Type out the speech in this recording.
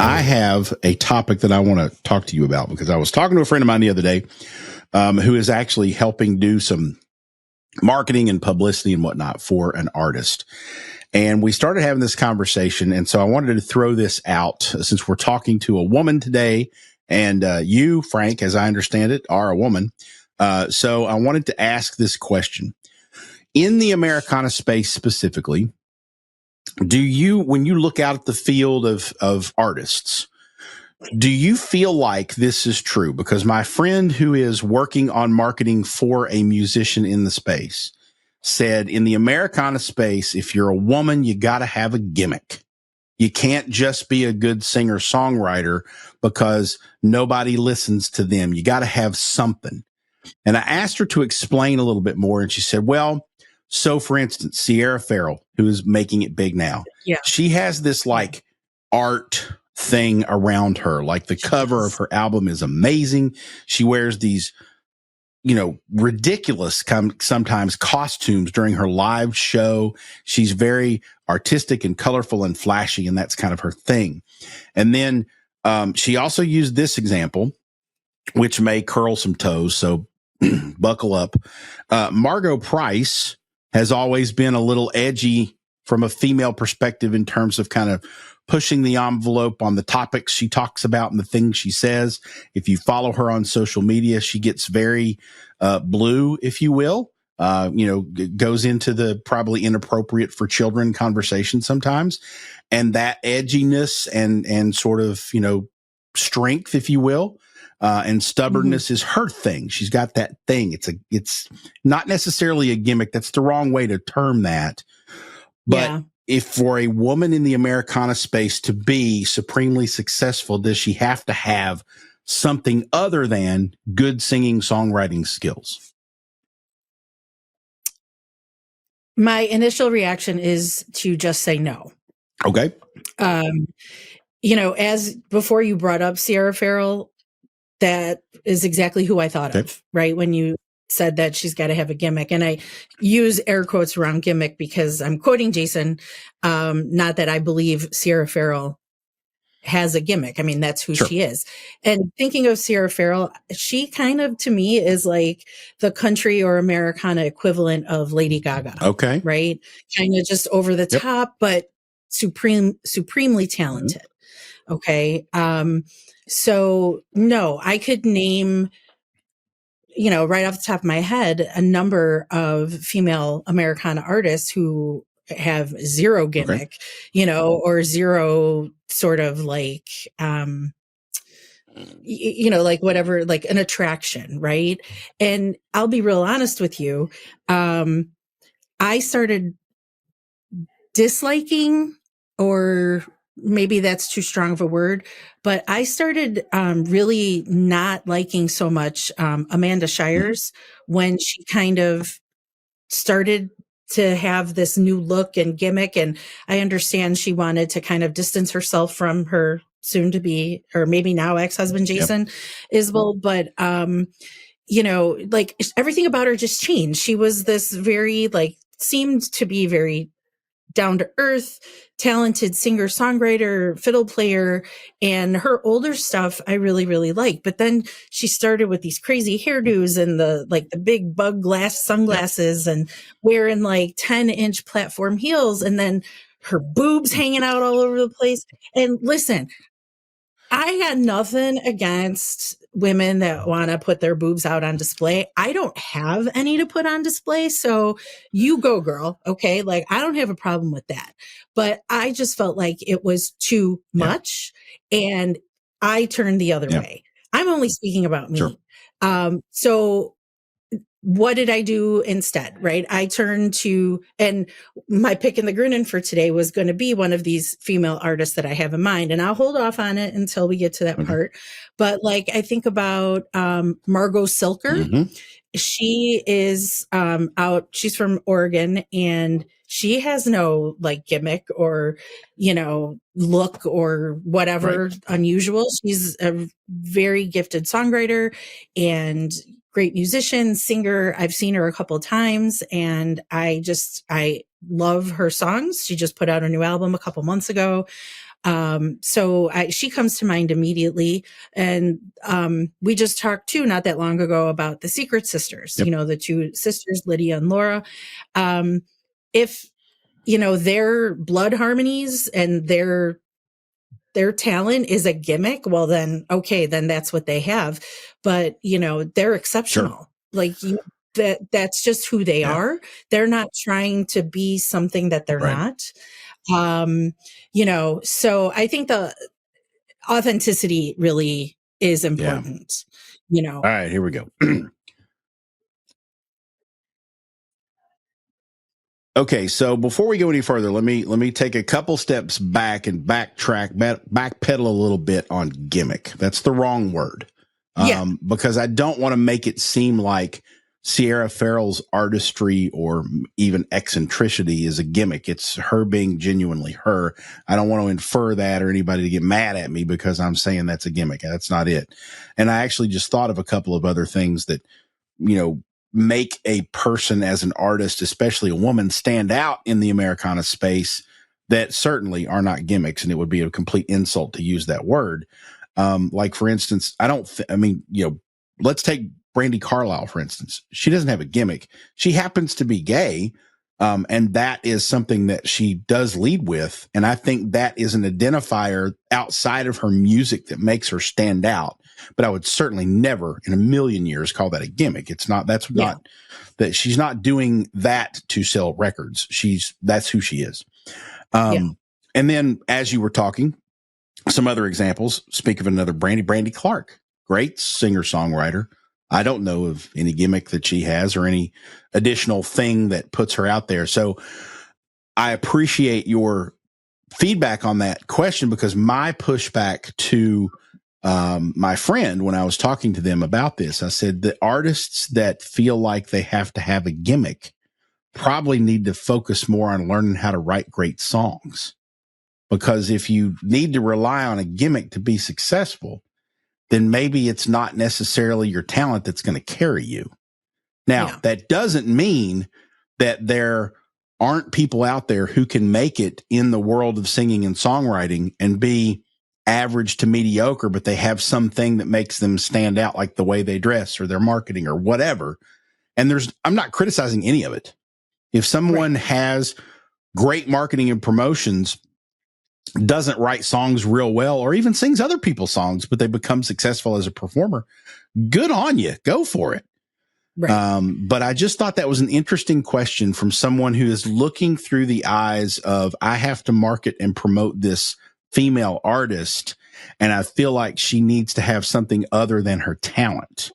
I have a topic that I want to talk to you about because I was talking to a friend of mine the other day who is actually helping do some marketing and publicity and whatnot for an artist. And we started having this conversation. And so I wanted to throw this out since we're talking to a woman today. And you, Frank, as I understand it, are a woman. So I wanted to ask this question. In the Americana space specifically, do you, when you look out at the field of artists, do you feel like this is true? Because my friend who is working on marketing for a musician in the space said in the Americana space, if you're a woman, you got to have a gimmick. You can't just be a good singer songwriter because nobody listens to them. You got to have something. And I asked her to explain a little bit more. And she said, well, so for instance, Sierra Farrell, who is making it big now, she has this like art thing around her. Like the cover of her album is amazing. She wears these, you know, ridiculous sometimes costumes during her live show. She's very artistic and colorful and flashy, and that's kind of her thing. And then she also used this example, which may curl some toes, so buckle up. Margot Price has always been a little edgy from a female perspective in terms of kind of pushing the envelope on the topics she talks about and the things she says. If you follow her on social media, she gets very blue, if you will. Goes into the probably inappropriate for children conversation sometimes. And that edginess and sort of, you know, strength, if you will, and stubbornness is her thing. She's got that thing. It's not necessarily a gimmick. That's the wrong way to term that. But if for a woman in the Americana space to be supremely successful, does she have to have something other than good singing, songwriting skills? My initial reaction is to just say no. Okay. As before you brought up Sierra Farrell, that is exactly who I thought of, right? When you said that she's got to have a gimmick. And I use air quotes around gimmick because I'm quoting Jason, not that I believe Sierra Farrell has a gimmick. I mean, that's who she is. And thinking of Sierra Farrell, she kind of, to me, is like the country or Americana equivalent of Lady Gaga. Okay. Right? Kind of just over the top, but supremely talented. Okay. So no, I could name, right off the top of my head, a number of female Americana artists who have zero gimmick, or zero sort of like, like whatever, like an attraction. Right. And I'll be real honest with you. I started disliking, or maybe that's too strong of a word, but I started really not liking so much Amanda Shires when she kind of started to have this new look and gimmick. And I understand she wanted to kind of distance herself from her soon to be, or maybe now ex-husband, Jason Isbell. But, like everything about her just changed. She was this very, seemed to be very down to earth, talented singer, songwriter, fiddle player, and her older stuff I really, really like. But then she started with these crazy hairdos and the big bug glass sunglasses and wearing 10-inch platform heels, and then her boobs hanging out all over the place. And listen, I got nothing against women that want to put their boobs out on display. I don't have any to put on display. So you go, girl. Okay. I don't have a problem with that, but I just felt like it was too much and I turned the other way. I'm only speaking about me. Sure. So what did I do instead? Right. I turned to, and my pick in the grinning for today was going to be one of these female artists that I have in mind, and I'll hold off on it until we get to that part. But I think about, Margot Silker. She is, she's from Oregon, and she has no gimmick or, look or whatever unusual. She's a very gifted songwriter and great musician, singer. I've seen her a couple of times and I love her songs. She just put out a new album a couple months ago. So she comes to mind immediately. And we just talked too, not that long ago, about the Secret Sisters, Yep. you know, the two sisters, Lydia and Laura. If, you know, their blood harmonies and their talent is a gimmick, well then, okay, then that's what they have. But, you know, they're exceptional. Sure. Like that's just who they are. They're not trying to be something that they're not. You know, so I think the authenticity really is important, you know. All right, here we go. Okay, so before we go any further, let me take a couple steps back and backtrack, backpedal a little bit on gimmick. That's the wrong word. Because I don't want to make it seem like Sierra Farrell's artistry or even eccentricity is a gimmick. It's her being genuinely her. I don't want to infer that or anybody to get mad at me because I'm saying that's a gimmick. That's not it. And I actually just thought of a couple of other things that, you know, make a person as an artist, especially a woman, stand out in the Americana space that certainly are not gimmicks. And it would be a complete insult to use that word. Like, for instance, let's take Brandi Carlile, for instance. She doesn't have a gimmick. She happens to be gay. And that is something that she does lead with. And I think that is an identifier outside of her music that makes her stand out. But I would certainly never in a million years call that a gimmick. It's not, not that she's not doing that to sell records. That's who she is. And then as you were talking, some other examples, speak of another Brandi Clark, great singer-songwriter. I don't know of any gimmick that she has or any additional thing that puts her out there. So I appreciate your feedback on that question, because my pushback to my friend when I was talking to them about this, I said the artists that feel like they have to have a gimmick probably need to focus more on learning how to write great songs. Because if you need to rely on a gimmick to be successful, then maybe it's not necessarily your talent that's going to carry you. Now, that doesn't mean that there aren't people out there who can make it in the world of singing and songwriting and be average to mediocre, but they have something that makes them stand out, like the way they dress or their marketing or whatever. And I'm not criticizing any of it. If someone has great marketing and promotions, doesn't write songs real well, or even sings other people's songs, but they become successful as a performer, good on you. Go for it. But I just thought that was an interesting question from someone who is looking through the eyes of, I have to market and promote this female artist, and I feel like she needs to have something other than her talent.